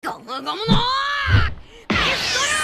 ゴムゴムのピストル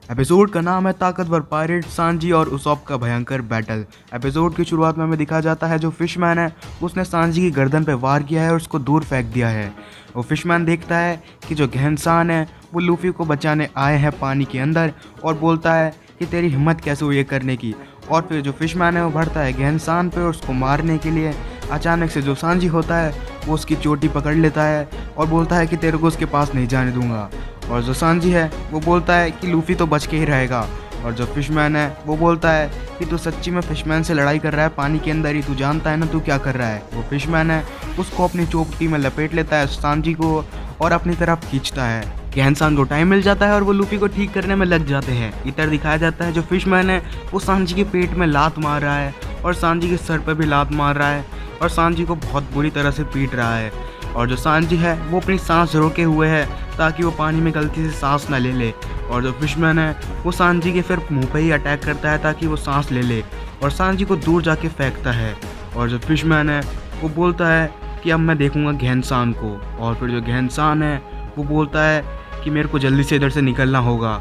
episode का नाम है ताकतवर पायरेट सांजी और उसॉप का भयंकर बैटल। एपिसोड की शुरुआत में हमें दिखाया जाता है जो फिशमैन है उसने सांजी की गर्दन पर वार किया है और उसको दूर फेंक दिया है। वो फिशमैन देखता है कि जो घैंसान है वो लूफी को बचाने आए हैं पानी के अंदर और बोलता है कि तेरी हिम्मत कैसे हुई ये करने की। और फिर जो फिशमैन है वो बढ़ता है घैंसान पे और उसको मारने के लिए। अचानक से जो सांजी होता है वो उसकी चोटी पकड़ लेता है और बोलता है कि तेरे को उसके पास नहीं जाने दूंगा। और जो सांजी है वो बोलता है कि लूफी तो बच के ही रहेगा। और जो फिशमैन है वो बोलता है कि तू सच्ची में फिशमैन से लड़ाई कर रहा है पानी के अंदर ही, तू जानता है ना तू क्या कर रहा है। वो फिशमैन है उसको अपनी चोटी में लपेट लेता है सांजी को और अपनी तरफ खींचता है। घैंसान को टाइम मिल जाता है और वो लूफी को ठीक करने में लग जाते हैं। इधर दिखाया जाता है जो फिशमैन है वो सांजी के पेट में लात मार रहा है और सांजी के सर पर भी लात मार रहा है और सांजी को बहुत बुरी तरह से पीट रहा है। और जो सांजी है वो अपनी सांस रोके हुए है ताकि वो पानी में गलती से सांस ना ले ले। और जो फिशमैन है वो सांजी के फिर मुंह पे ही अटैक करता है ताकि वो सांस ले ले और सांजी को दूर जाके फेंकता है। और जो फिशमैन है वो बोलता है कि अब मैं देखूंगा घैंसान को। और फिर जो घैंसान है वो बोलता है कि मेरे को जल्दी से इधर से निकलना होगा,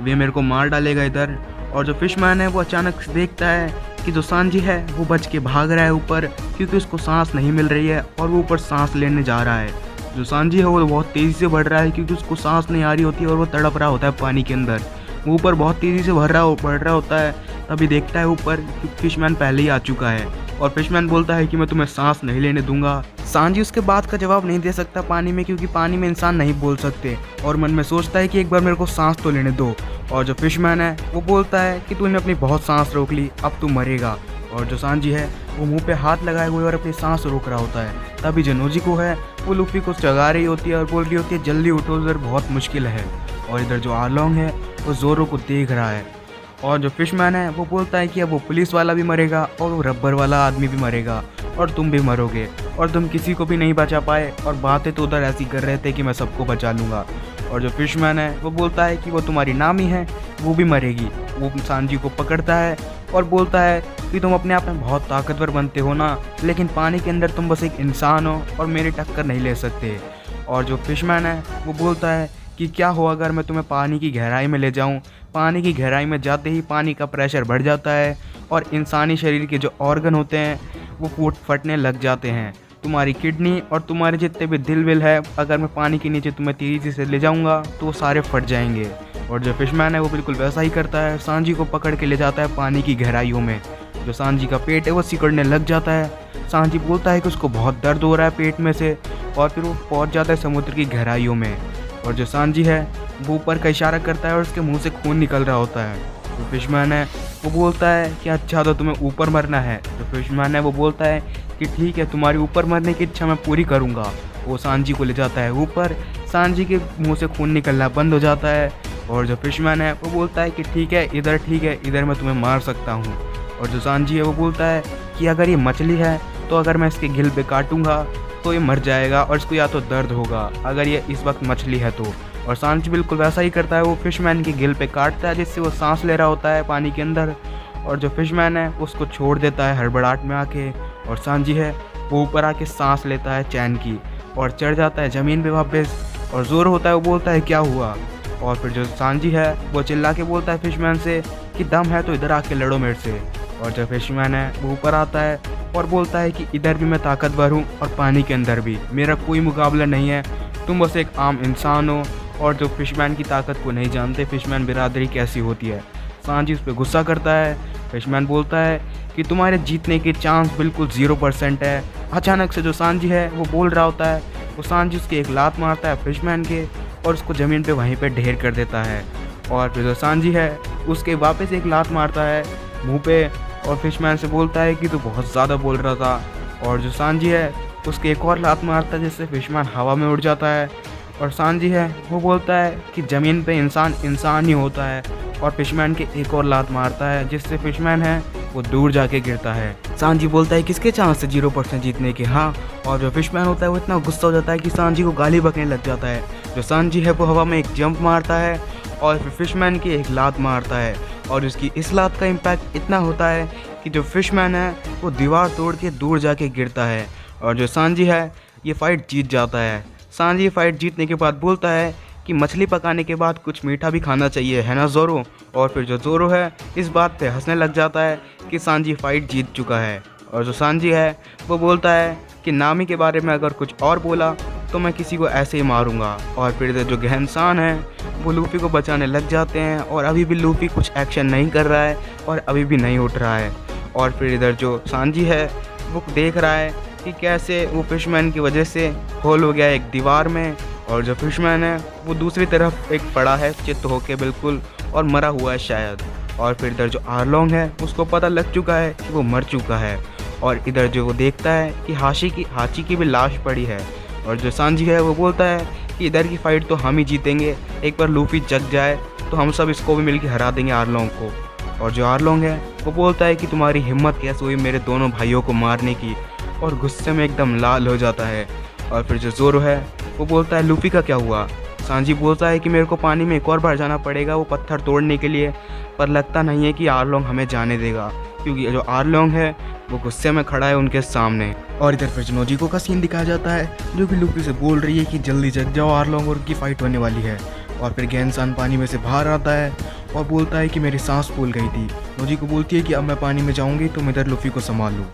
वे मेरे को मार डालेगा इधर। और जो फिशमैन है वो अचानक से देखता है कि जो सांजी है वो बच के भाग रहा है ऊपर क्योंकि उसको सांस नहीं मिल रही है और वो ऊपर सांस लेने जा रहा है। जो सांजी है वो बहुत तेज़ी से बढ़ रहा है क्योंकि उसको सांस नहीं आ रही होती है और वो तड़प रहा होता है पानी के अंदर। वो ऊपर बहुत तेज़ी से बढ़ रहा होता है। तभी देखता है ऊपर कि फिशमैन पहले ही आ चुका है और फिशमैन बोलता है कि मैं तुम्हें सांस नहीं लेने दूंगा। सांजी उसके बात का जवाब नहीं दे सकता पानी में क्योंकि पानी में इंसान नहीं बोल सकते और मन में सोचता है कि एक बार मेरे को सांस तो लेने दो। और जो फिशमैन है वो बोलता है कि तूने अपनी बहुत सांस रोक ली, अब तू मरेगा। और जो सांजी है वो मुंह पे हाथ लगाए हुए और अपनी सांस रोक रहा होता है। तभी जो नोजिको है वो लूफी को जगा रही होती है और बोल रही होती है जल्दी उठो, उधर बहुत मुश्किल है। और इधर जो आरलोंग है वो जोरो को देख रहा है। और जो फिशमैन है वो बोलता है कि अब वो पुलिस वाला भी मरेगा और वो रबर वाला आदमी भी मरेगा और तुम भी मरोगे और तुम किसी को भी नहीं बचा पाए और बातें तो उधर ऐसी कर रहे थे कि मैं सबको बचा लूँगा। और जो फिशमैन है वो बोलता है कि वो तुम्हारी नामी है वो भी मरेगी। वो सांजी को पकड़ता है और बोलता है कि तुम अपने आप में बहुत ताकतवर बनते हो ना, लेकिन पानी के अंदर तुम बस एक इंसान हो और मेरी टक्कर नहीं ले सकते। और जो फिशमैन है वो बोलता है कि क्या हो अगर मैं तुम्हें पानी की गहराई में ले जाऊं। पानी की गहराई में जाते ही पानी का प्रेशर बढ़ जाता है और इंसानी शरीर के जो ऑर्गन होते हैं वो फटने लग जाते हैं। तुम्हारी किडनी और तुम्हारे जितने भी दिल विल है, अगर मैं पानी के नीचे तुम्हें तेज़ी से ले जाऊंगा तो वो सारे फट जाएंगे। और जो फिशमैन है वो बिल्कुल वैसा ही करता है, सांजी को पकड़ के ले जाता है पानी की गहराइयों में। जो सांजी का पेट है वो सिकुड़ने लग जाता है। सांजी बोलता है कि उसको बहुत दर्द हो रहा है पेट में से और फिर वो पहुँच जाता है समुद्र की गहराइयों में। और जो सांजी है वो ऊपर का इशारा करता है और उसके मुंह से खून निकल रहा होता है। जो फिशमैन है वो बोलता है कि अच्छा तो तुम्हें ऊपर मरना है। जो फिशमैन है वो बोलता है कि ठीक है, तुम्हारी ऊपर मरने की इच्छा मैं पूरी करूँगा। वो सांजी को ले जाता है ऊपर। सांजी के मुंह से खून निकलना बंद हो जाता है और जो फिशमैन है वो बोलता है कि ठीक है, इधर मैं तुम्हें मार सकता हूँ। और जो सांजी है वो बोलता है कि अगर ये मछली है तो अगर मैं इसके गिल पे काटूँगा तो ये मर जाएगा और इसको या तो दर्द होगा अगर ये इस वक्त मछली है तो। और सांजी बिल्कुल वैसा ही करता है, वो फिशमैन के गिल पे काटता है जिससे वो सांस ले रहा होता है पानी के अंदर। और जो फिशमैन है उसको छोड़ देता है हड़बड़ाहट में आके। और सांजी है वो ऊपर आके सांस लेता है चैन की और चढ़ जाता है ज़मीन पे वापस। और जोर होता है वो बोलता है क्या हुआ। और फिर जो सांजी है वो चिल्ला के बोलता है फिशमैन से कि दम है तो इधर आके लड़ो मेरे से। और जो फिशमैन है वो ऊपर आता है और बोलता है कि इधर भी मैं ताकतवर हूँ और पानी के अंदर भी, मेरा कोई मुकाबला नहीं है, तुम बस एक आम इंसान हो और जो फिशमैन की ताकत को नहीं जानते फिशमैन बिरादरी कैसी होती है। सांजी उस पर गुस्सा करता है। फिशमैन बोलता है कि तुम्हारे जीतने के चांस बिल्कुल 0% है। अचानक से जो सांजी है वो बोल रहा होता है, वो सांजी उसके एक लात मारता है फिशमैन के और उसको ज़मीन पे वहीं पे ढेर कर देता है। और फिर जो सांजी है उसके वापस एक लात मारता है मुंह पे और फिशमैन से बोलता है कि तू बहुत ज़्यादा बोल रहा था। और जो सांजी है उसके एक और लात मारता है जिससे फिशमैन हवा में उड़ जाता है। और सांजी है वो बोलता है कि ज़मीन पे इंसान ही होता है और फिशमैन के एक और लात मारता है जिससे फिशमैन है वो दूर जाके गिरता है। सांजी बोलता है किसके चांस है 0% जीतने के, हाँ। और जो फिशमैन होता है वो इतना गुस्सा हो जाता है कि सांजी को गाली बकने लग जाता है। जो सांजी है वो हवा में एक जंप मारता है और फिर फिशमैन की एक लात मारता है और उसकी इस लात का इम्पैक्ट इतना होता है कि जो फिशमैन है वो दीवार तोड़ के दूर जाके गिरता है और जो सांजी है ये फ़ाइट जीत जाता है। सांजी फाइट जीतने के बाद बोलता है कि मछली पकाने के बाद कुछ मीठा भी खाना चाहिए, है ना ज़ोरो। और फिर जो ज़ोरो है इस बात पे हंसने लग जाता है कि सांजी फाइट जीत चुका है। और जो सांजी है वो बोलता है कि नामी के बारे में अगर कुछ और बोला तो मैं किसी को ऐसे ही मारूंगा। और फिर इधर जो गहनसान है वो लूफ़ी को बचाने लग जाते हैं और अभी भी लूफ़ी कुछ एक्शन नहीं कर रहा है और अभी भी नहीं उठ रहा है। और फिर इधर जो सांजी है वो देख रहा है कि कैसे वो फिशमैन की वजह से होल हो गया एक दीवार में और जो फिशमैन है वो दूसरी तरफ एक पड़ा है चित्त होके बिल्कुल और मरा हुआ है शायद। और फिर इधर जो आरलोंग है उसको पता लग चुका है कि वो मर चुका है और इधर जो वो देखता है कि हाची की भी लाश पड़ी है। और जो सांजी है वो बोलता है कि इधर की फ़ाइट तो हम ही जीतेंगे, एक बार लूफ़ी जग जाए तो हम सब इसको भी मिलकर हरा देंगे आरलोंग को। और जो आरलोंग है वो बोलता है कि तुम्हारी हिम्मत कैसे हुई मेरे दोनों भाइयों को मारने की, और गुस्से में एकदम लाल हो जाता है। और फिर जो ज़ोरो है वो बोलता है लूफ़ी का क्या हुआ। सांजी बोलता है कि मेरे को पानी में एक और बार जाना पड़ेगा वो पत्थर तोड़ने के लिए, पर लगता नहीं है कि आरलोंग हमें जाने देगा क्योंकि जो आरलोंग है वो गुस्से में खड़ा है उनके सामने। और इधर फिर नोजिको का सीन दिखाया जाता है जो कि लूफ़ी से बोल रही है कि जल्दी जग जाओ, आरलोंग और उनकी फ़ाइट होने वाली है। और फिर गहनसान पानी में से बाहर आता है और बोलता है कि मेरी सांस फूल गई थी। नोजिको बोलती है कि अब मैं पानी में जाऊँगी तुम इधर लूफ़ी को संभाल लो।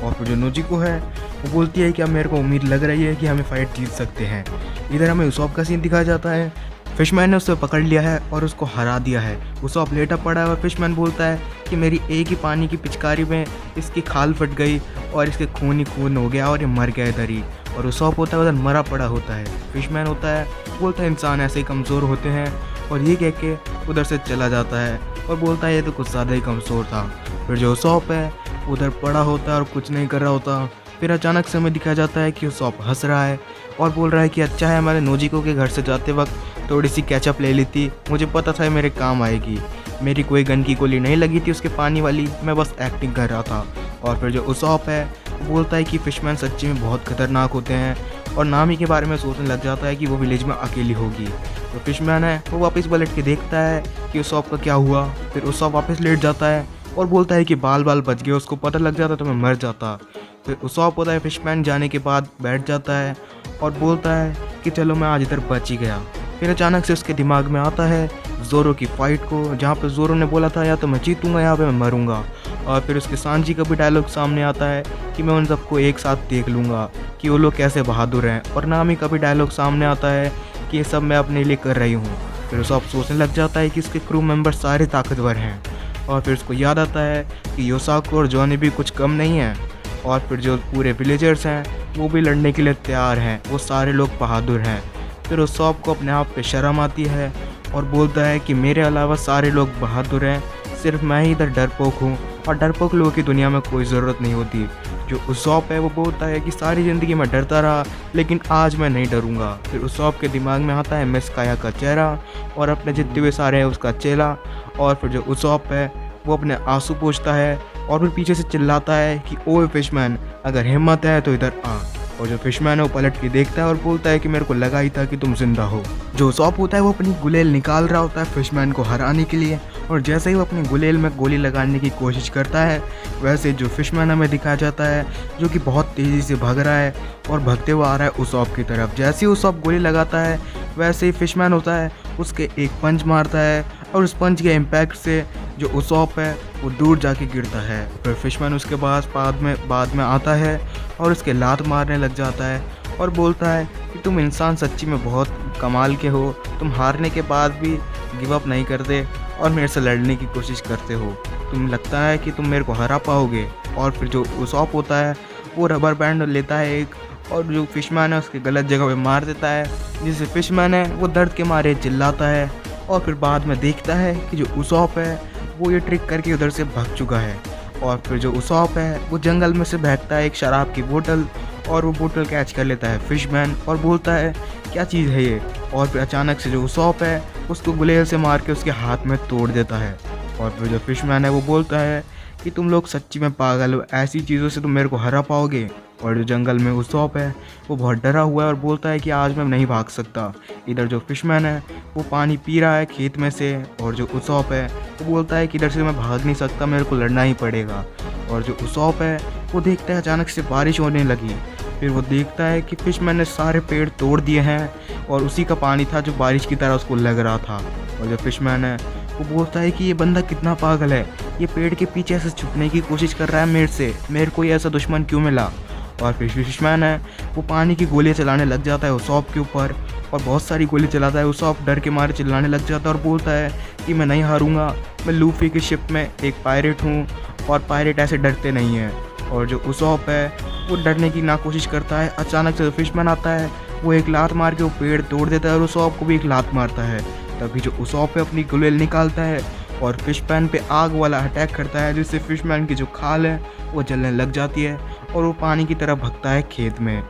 और फिर जो नोजिको है वो बोलती है कि अब मेरे को उम्मीद लग रही है कि हमें फ़ाइट जीत सकते हैं। इधर हमें उसॉप का सीन दिखाया जाता है। फिशमैन ने उसे पकड़ लिया है और उसको हरा दिया है। उसॉप लेटा पड़ा है और फिशमैन बोलता है कि मेरी एक ही पानी की पिचकारी में इसकी खाल फट गई और इसके खून ही खून हो गया और ये मर गया इधर ही। और उसॉप होता है उधर मरा पड़ा होता है। फिशमैन होता है बोलता है इंसान ऐसे ही कमज़ोर होते हैं, और ये कह के उधर से चला जाता है और बोलता है ये तो कुछ ज़्यादा ही कमज़ोर था। फिर जो उसॉप है उधर पड़ा होता है और कुछ नहीं कर रहा होता। फिर अचानक से हमें दिखाया जाता है कि उसॉप हंस रहा है और बोल रहा है कि अच्छा है मैंने नोजिको के घर से जाते वक्त थोड़ी सी केचप ले ली थी, मुझे पता था मेरे काम आएगी। मेरी कोई गन की गोली नहीं लगी थी उसके पानी वाली, मैं बस एक्टिंग कर रहा था। और फिर जो उसॉप है वो बोलता है कि फिशमैन सच्ची में बहुत खतरनाक होते हैं और नामी के बारे में सोचने लग जाता है कि वो विलेज में अकेली होगी। तो फिशमैन है वो वापस पलट के देखता है कि उसॉप का क्या हुआ। फिर उसॉप वापस लेट जाता है और बोलता है कि बाल बच गए, उसको पता लग जाता तो मैं मर जाता। फिर उसॉप होता है फिशमैन जाने के बाद बैठ जाता है और बोलता है कि चलो मैं आज इधर बच ही गया। फिर अचानक से उसके दिमाग में आता है ज़ोरो की फ़ाइट को, जहाँ पे ज़ोरो ने बोला था या तो मैं जीतूंगा या पे मैं मरूंगा। और फिर उसके सांजी का भी डायलॉग सामने आता है कि मैं उन सबको एक साथ देख लूँगा कि वो लोग कैसे बहादुर हैं। और नामी का भी डायलॉग सामने आता है कि ये सब मैं अपने लिए कर रही हूँ। फिर उसॉप सोचने लग जाता है कि इसके क्रू मेंबर सारे ताकतवर हैं। और फिर उसको याद आता है कि योसाको और जॉनी भी कुछ कम नहीं है। और फिर जो पूरे विलेजर्स हैं वो भी लड़ने के लिए तैयार हैं, वो सारे लोग बहादुर हैं। फिर उसॉप को अपने आप पे शर्म आती है और बोलता है कि मेरे अलावा सारे लोग बहादुर हैं, सिर्फ मैं ही इधर डरपोक हूँ और डरपोक लोगों की दुनिया में कोई ज़रूरत नहीं होती। जो उसॉप है वो बोलता है कि सारी ज़िंदगी मैं डरता रहा लेकिन आज मैं नहीं डरूंगा। फिर उसॉप के दिमाग में आता है मिस काया का चेहरा और अपने जितने हुए सारे हैं उसका चेला। और फिर जो उसॉप है वो अपने आंसू पोंछता है और फिर पीछे से चिल्लाता है कि ओए फिशमैन अगर हिम्मत है तो इधर आ। और जो फिशमैन है वो पलट के देखता है और बोलता है कि मेरे को लगा ही था कि तुम जिंदा हो। जो उसॉप होता है वो अपनी गुलेल निकाल रहा होता है फिशमैन को हराने के लिए, और जैसे ही वो अपनी गुलेल में गोली लगाने की कोशिश करता है वैसे जो फिशमैन हमें दिखाया जाता है जो कि बहुत तेज़ी से भाग रहा है और भागते हुए आ रहा है उसॉप की तरफ। जैसे ही उसॉप गोली लगाता है वैसे ही फिशमैन होता है उसके एक पंच मारता है और उस पंच के इम्पैक्ट से जो उसॉप है वो दूर जाके गिरता है। फिर फिशमैन उसके बाद में आता है और उसके लात मारने लग जाता है और बोलता है कि तुम इंसान सच्ची में बहुत कमाल के हो, तुम हारने के बाद भी गिव अप नहीं करते और मेरे से लड़ने की कोशिश करते हो, तुम लगता है कि तुम मेरे को हरा पाओगे। और फिर जो उसॉप होता है वो रबर बैंड लेता है एक और जो फिशमैन है उसके गलत जगह पे मार देता है, जिससे फिशमैन है वो दर्द के मारे चिल्लाता है। और फिर बाद में देखता है कि जो उसॉप है वो ये ट्रिक करके उधर से भाग चुका है। और फिर जो उसॉप है वो जंगल में से भागता है एक शराब की बोतल और वो बोतल कैच कर लेता है फिशमैन और बोलता है क्या चीज़ है ये। और फिर अचानक से जो उसॉप है उसको गुलेल से मार के उसके हाथ में तोड़ देता है। और फिर जो फिशमैन है वो बोलता है कि तुम लोग सच्ची में पागल हो, ऐसी चीज़ों से तुम मेरे को हरा पाओगे। और जो जंगल में उसॉप है वो बहुत डरा हुआ है और बोलता है कि आज मैं नहीं भाग सकता। इधर जो फिशमैन है वो पानी पी रहा है खेत में से, और जो उसॉप है वो बोलता है कि इधर से मैं भाग नहीं सकता, मेरे को लड़ना ही पड़ेगा। और जो उसॉप है वो देखता है अचानक से बारिश होने लगी। फिर वो देखता है कि फिशमैन ने सारे पेड़ तोड़ दिए हैं और उसी का पानी था जो बारिश की तरह उसको लग रहा था। और जो फिशमैन है वो बोलता है कि ये बंदा कितना पागल है, ये पेड़ के पीछे से छुपने की कोशिश कर रहा है मेरे से, मेरे को ये ऐसा दुश्मन क्यों मिला। और फिर फिशमैन है वो पानी की गोलियां चलाने लग जाता है उसॉप के ऊपर, और बहुत सारी गोली चलाता है। उसॉप डर के मारे चिल्लाने लग जाता है और बोलता है कि मैं नहीं हारूंगा, मैं लूफी की शिप में एक पायरेट हूँ और पायरेट ऐसे डरते नहीं हैं। और जो उसॉप है वो डरने की ना कोशिश करता है। अचानक से फिशमैन आता है, वो एक लात मार के वो पेड़ तोड़ देता है और उसॉप को भी एक लात मारता है। तभी जो उसॉप है अपनी गुलेल निकालता है और फिशमैन पे आग वाला अटैक करता है, जिससे फिशमैन की जो खाल है वो जलने लग जाती है और वो पानी की तरफ भगता है खेत में,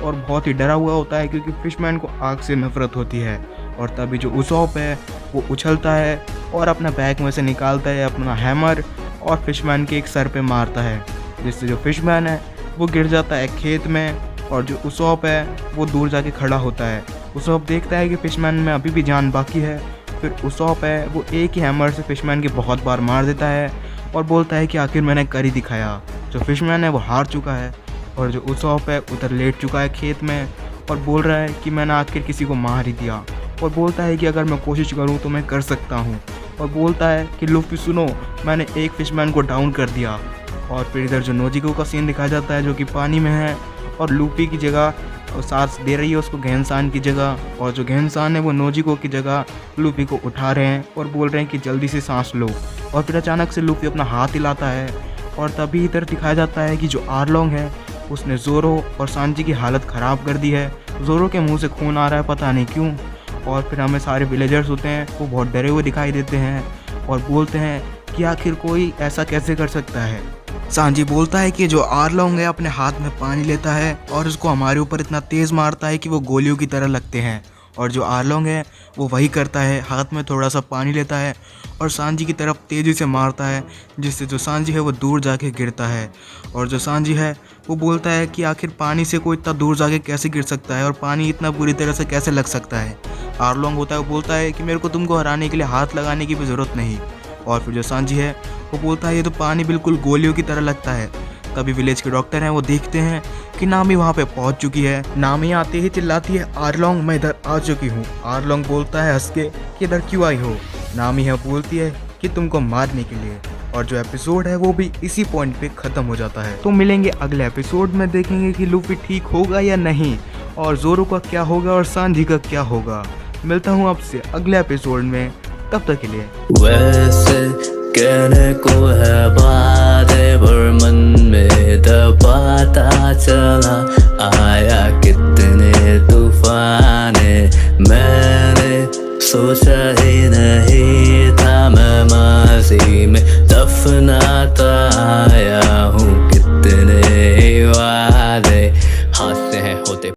और बहुत ही डरा हुआ होता है क्योंकि फिशमैन को आग से नफरत होती है। और तभी जो उसॉप है वो उछलता है और अपना बैग में से निकालता है अपना हैमर और फिशमैन के एक सर पे मारता है, जिससे जो फिशमैन है वो गिर जाता है खेत में। और जो उसॉप है वो दूर जाके खड़ा होता है। उसॉप देखता है कि फिशमैन में अभी भी जान बाकी है। फिर उसॉप है वो एक ही हैमर से फिशमैन के बहुत बार मार देता है और बोलता है कि आखिर मैंने कर ही दिखाया। जो फिशमैन है वो हार चुका है और जो उसॉप है उधर लेट चुका है खेत में और बोल रहा है कि मैंने आखिर किसी को मार ही दिया, और बोलता है कि अगर मैं कोशिश करूं तो मैं कर सकता हूं। और बोलता है कि लूफी सुनो, मैंने एक फिशमैन को डाउन कर दिया। और फिर इधर जो नोजिको का सीन दिखाया जाता है जो कि पानी में है और लूफी की जगह सांस दे रही है उसको गहनसान की जगह, और जो गहनसान है वो नोजिको की जगह लूफी को उठा रहे हैं और बोल रहे हैं कि जल्दी से सांस लो। और फिर अचानक से लूफी अपना हाथ हिलाता है और तभी इधर दिखाया जाता है कि जो आरलोंग है उसने जोरो और सांजी की हालत ख़राब कर दी है। जोरो के मुंह से खून आ रहा है, पता नहीं क्यों। और फिर हमें सारे विलेजर्स होते हैं वो बहुत डरे हुए दिखाई देते हैं और बोलते हैं कि आखिर कोई ऐसा कैसे कर सकता है। सांजी बोलता है कि जो आरलोंग है अपने हाथ में पानी लेता है और उसको हमारे ऊपर इतना तेज़ मारता है कि वो गोलियों की तरह लगते हैं। और जो आरलोंग है वो वही करता है, हाथ में थोड़ा सा पानी लेता है और सांजी की तरफ तेज़ी से मारता है, जिससे जो सांजी है वो दूर जाके गिरता है। और जो सांजी है वो बोलता है कि आखिर पानी से कोई इतना दूर जाके कैसे गिर सकता है और पानी इतना बुरी तरह से कैसे लग सकता है। आरलोंग होता है वो बोलता है कि मेरे को तुमको हराने के लिए हाथ लगाने की भी ज़रूरत नहीं। और फिर जो सांजी है वो बोलता है ये तो पानी बिल्कुल गोलियों की तरह लगता है। तभी विलेज के डॉक्टर हैं वो देखते हैं कि नामी वहाँ पे पहुँच चुकी है। नामी आते ही चिल्लाती है आरलोंग मैं इधर आ चुकी हूँ। आरलोंग बोलता है हंस के कि इधर क्यों आई हो। नामी है बोलती है कि तुमको मारने के लिए। और जो एपिसोड है वो भी इसी पॉइंट पे ख़त्म हो जाता है। तो मिलेंगे अगले एपिसोड में, देखेंगे कि लूफी ठीक होगा या नहीं, और जोरो का क्या होगा और सांजी का क्या होगा। मिलता हूँ आपसे अगले एपिसोड में, तब तक के लिए। वैसे कहने को है बातें पर मन में दबाता चला आया कितने तूफाने, मैंने सोचा ही नहीं था मैं माजी में दफनाता